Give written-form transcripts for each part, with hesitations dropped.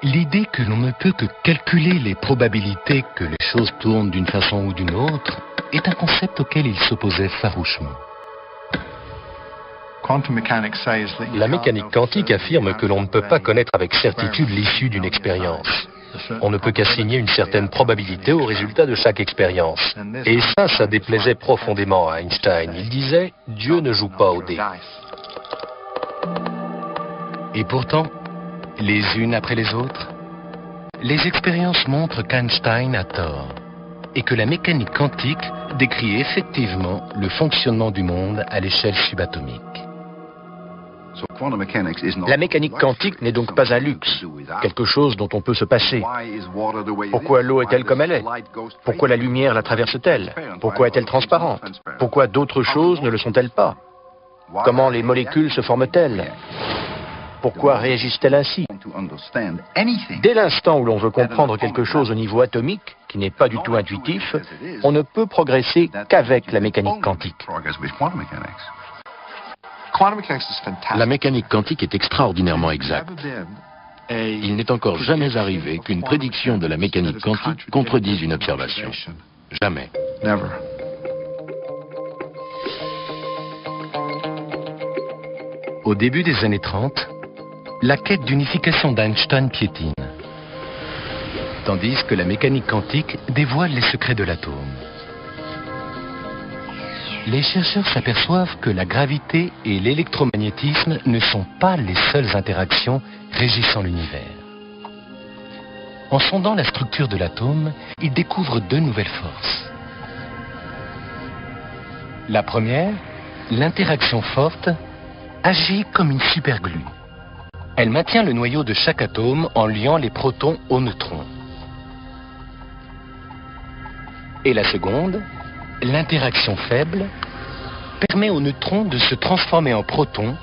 L'idée que l'on ne peut que calculer les probabilités que les choses tournent d'une façon ou d'une autre est un concept auquel il s'opposait farouchement. La mécanique quantique affirme que l'on ne peut pas connaître avec certitude l'issue d'une expérience. On ne peut qu'assigner une certaine probabilité au résultat de chaque expérience. Et ça déplaisait profondément à Einstein. Il disait « Dieu ne joue pas au dé ». Et pourtant, les unes après les autres, les expériences montrent qu'Einstein a tort et que la mécanique quantique décrit effectivement le fonctionnement du monde à l'échelle subatomique. La mécanique quantique n'est donc pas un luxe, quelque chose dont on peut se passer. Pourquoi l'eau est-elle comme elle est? Pourquoi la lumière la traverse-t-elle? Pourquoi est-elle transparente? Pourquoi d'autres choses ne le sont-elles pas? Comment les molécules se forment-elles? Pourquoi réagissent-elles ainsi? Dès l'instant où l'on veut comprendre quelque chose au niveau atomique, qui n'est pas du tout intuitif, on ne peut progresser qu'avec la mécanique quantique. La mécanique quantique est extraordinairement exacte. Il n'est encore jamais arrivé qu'une prédiction de la mécanique quantique contredise une observation. Jamais. Au début des années 30, la quête d'unification d'Einstein piétine, tandis que la mécanique quantique dévoile les secrets de l'atome. Les chercheurs s'aperçoivent que la gravité et l'électromagnétisme ne sont pas les seules interactions régissant l'univers. En sondant la structure de l'atome, ils découvrent deux nouvelles forces. La première, l'interaction forte, agit comme une superglue. Elle maintient le noyau de chaque atome en liant les protons aux neutrons. Et la seconde, l'interaction faible, permet aux neutrons de se transformer en protons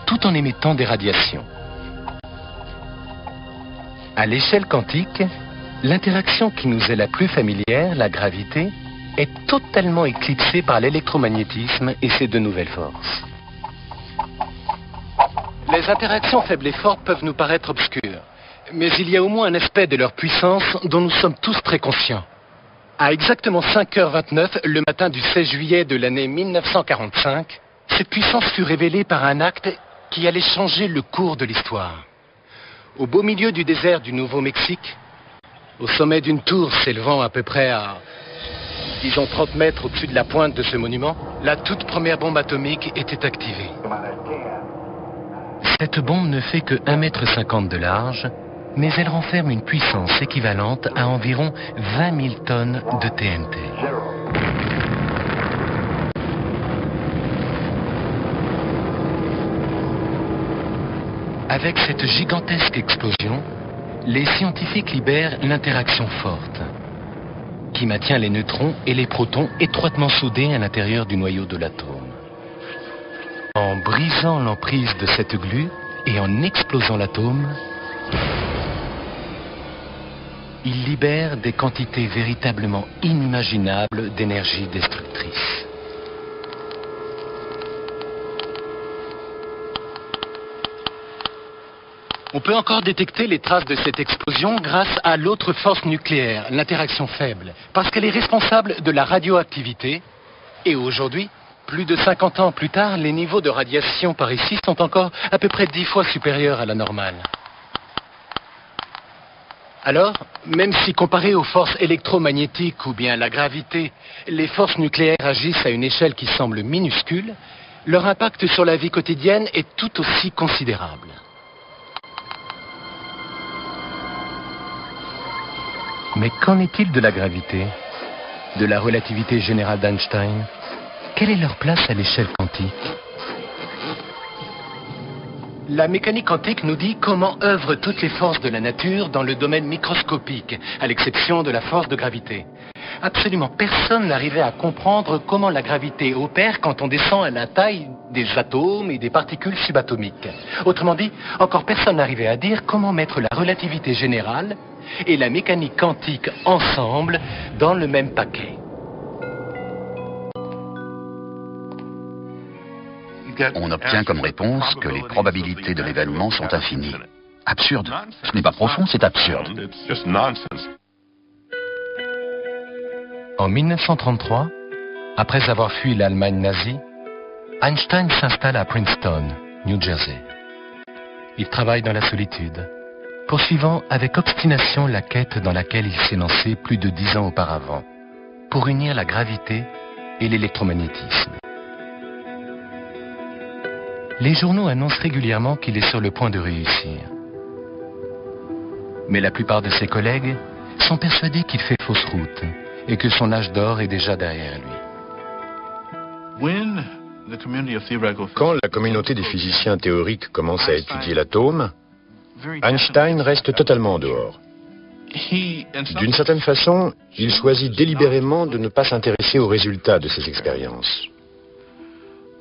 tout en émettant des radiations. À l'échelle quantique, l'interaction qui nous est la plus familière, la gravité, est totalement éclipsée par l'électromagnétisme et ses deux nouvelles forces. Les interactions faibles et fortes peuvent nous paraître obscures, mais il y a au moins un aspect de leur puissance dont nous sommes tous très conscients. À exactement 5h29, le matin du 16 juillet de l'année 1945, cette puissance fut révélée par un acte qui allait changer le cours de l'histoire. Au beau milieu du désert du Nouveau-Mexique, au sommet d'une tour s'élevant à peu près à, disons 30 mètres au-dessus de la pointe de ce monument, la toute première bombe atomique était activée. Cette bombe ne fait que 1,50 m de large, mais elle renferme une puissance équivalente à environ 20 000 tonnes de TNT. Avec cette gigantesque explosion, les scientifiques libèrent l'interaction forte, qui maintient les neutrons et les protons étroitement soudés à l'intérieur du noyau de l'atome. En brisant l'emprise de cette glue et en explosant l'atome, il libère des quantités véritablement inimaginables d'énergie destructrice. On peut encore détecter les traces de cette explosion grâce à l'autre force nucléaire, l'interaction faible, parce qu'elle est responsable de la radioactivité. Et aujourd'hui, plus de 50 ans plus tard, les niveaux de radiation par ici sont encore à peu près 10 fois supérieurs à la normale. Alors, même si comparé aux forces électromagnétiques ou bien la gravité, les forces nucléaires agissent à une échelle qui semble minuscule, leur impact sur la vie quotidienne est tout aussi considérable. Mais qu'en est-il de la gravité, de la relativité générale d'Einstein? Quelle est leur place à l'échelle quantique? La mécanique quantique nous dit comment œuvrent toutes les forces de la nature dans le domaine microscopique, à l'exception de la force de gravité. Absolument personne n'arrivait à comprendre comment la gravité opère quand on descend à la taille des atomes et des particules subatomiques. Autrement dit, encore personne n'arrivait à dire comment mettre la relativité générale et la mécanique quantique ensemble dans le même paquet. On obtient comme réponse que les probabilités de l'événement sont infinies. Absurde. Ce n'est pas profond, c'est absurde. En 1933, après avoir fui l'Allemagne nazie, Einstein s'installe à Princeton, New Jersey. Il travaille dans la solitude, poursuivant avec obstination la quête dans laquelle il s'est lancé plus de 10 ans auparavant, pour unir la gravité et l'électromagnétisme. Les journaux annoncent régulièrement qu'il est sur le point de réussir. Mais la plupart de ses collègues sont persuadés qu'il fait fausse route et que son âge d'or est déjà derrière lui. Quand la communauté des physiciens théoriques commence à étudier l'atome, Einstein reste totalement en dehors. D'une certaine façon, il choisit délibérément de ne pas s'intéresser aux résultats de ses expériences.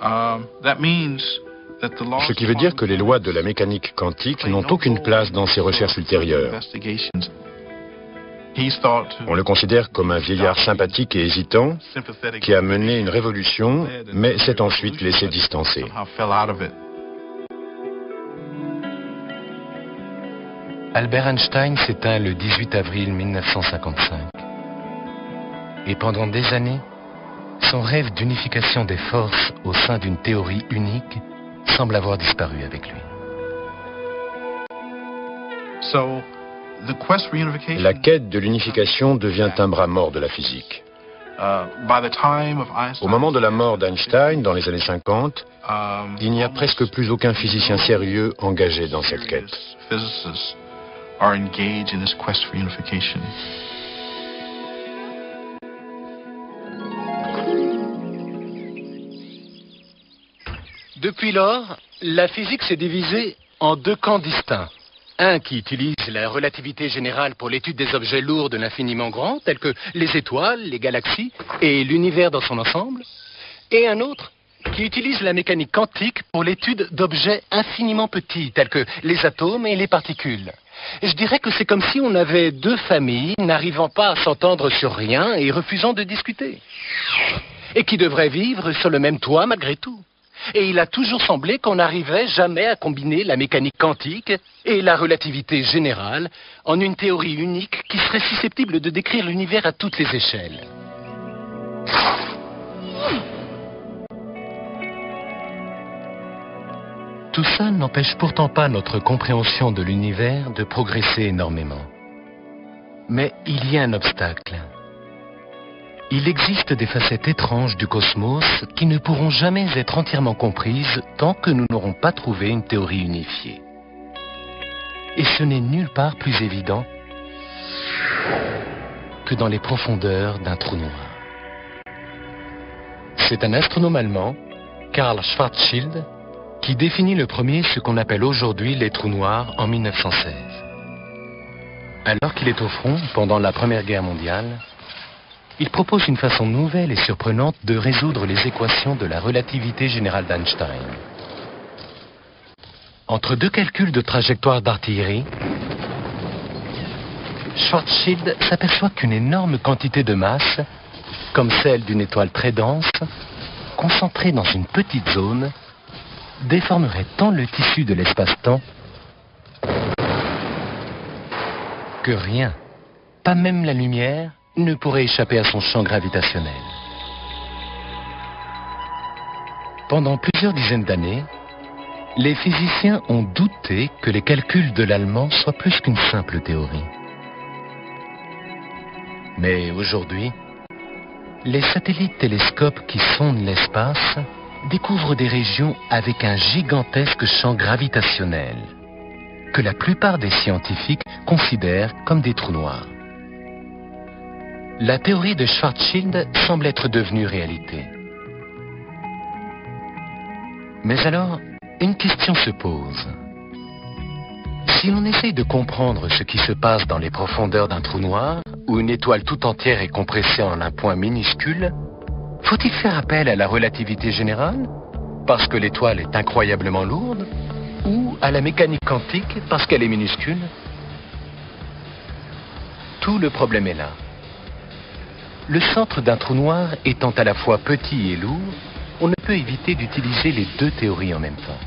Ce qui veut dire que les lois de la mécanique quantique n'ont aucune place dans ses recherches ultérieures. On le considère comme un vieillard sympathique et hésitant qui a mené une révolution, mais s'est ensuite laissé distancer. Albert Einstein s'éteint le 18 avril 1955. Et pendant des années, son rêve d'unification des forces au sein d'une théorie unique semble avoir disparu avec lui. La quête de l'unification devient un bras mort de la physique. Au moment de la mort d'Einstein, dans les années 50, il n'y a presque plus aucun physicien sérieux engagé dans cette quête. Depuis lors, la physique s'est divisée en deux camps distincts. Un qui utilise la relativité générale pour l'étude des objets lourds de l'infiniment grand, tels que les étoiles, les galaxies et l'univers dans son ensemble. Et un autre qui utilise la mécanique quantique pour l'étude d'objets infiniment petits, tels que les atomes et les particules. Je dirais que c'est comme si on avait deux familles n'arrivant pas à s'entendre sur rien et refusant de discuter. Et qui devraient vivre sur le même toit malgré tout. Et il a toujours semblé qu'on n'arriverait jamais à combiner la mécanique quantique et la relativité générale en une théorie unique qui serait susceptible de décrire l'univers à toutes les échelles. Tout ça n'empêche pourtant pas notre compréhension de l'univers de progresser énormément. Mais il y a un obstacle. Il existe des facettes étranges du cosmos qui ne pourront jamais être entièrement comprises tant que nous n'aurons pas trouvé une théorie unifiée. Et ce n'est nulle part plus évident que dans les profondeurs d'un trou noir. C'est un astronome allemand, Karl Schwarzschild, qui définit le premier ce qu'on appelle aujourd'hui les trous noirs en 1916. Alors qu'il est au front pendant la Première Guerre mondiale, il propose une façon nouvelle et surprenante de résoudre les équations de la relativité générale d'Einstein. Entre deux calculs de trajectoire d'artillerie, Schwarzschild s'aperçoit qu'une énorme quantité de masse, comme celle d'une étoile très dense, concentrée dans une petite zone, déformerait tant le tissu de l'espace-temps que rien, pas même la lumière, ne pourrait échapper à son champ gravitationnel. Pendant plusieurs dizaines d'années, les physiciens ont douté que les calculs de l'Allemand soient plus qu'une simple théorie. Mais aujourd'hui, les satellites télescopes qui sondent l'espace découvrent des régions avec un gigantesque champ gravitationnel que la plupart des scientifiques considèrent comme des trous noirs. La théorie de Schwarzschild semble être devenue réalité. Mais alors, une question se pose. Si l'on essaye de comprendre ce qui se passe dans les profondeurs d'un trou noir, où une étoile tout entière est compressée en un point minuscule, faut-il faire appel à la relativité générale, parce que l'étoile est incroyablement lourde, ou à la mécanique quantique, parce qu'elle est minuscule? Tout le problème est là. Le centre d'un trou noir étant à la fois petit et lourd, on ne peut éviter d'utiliser les deux théories en même temps.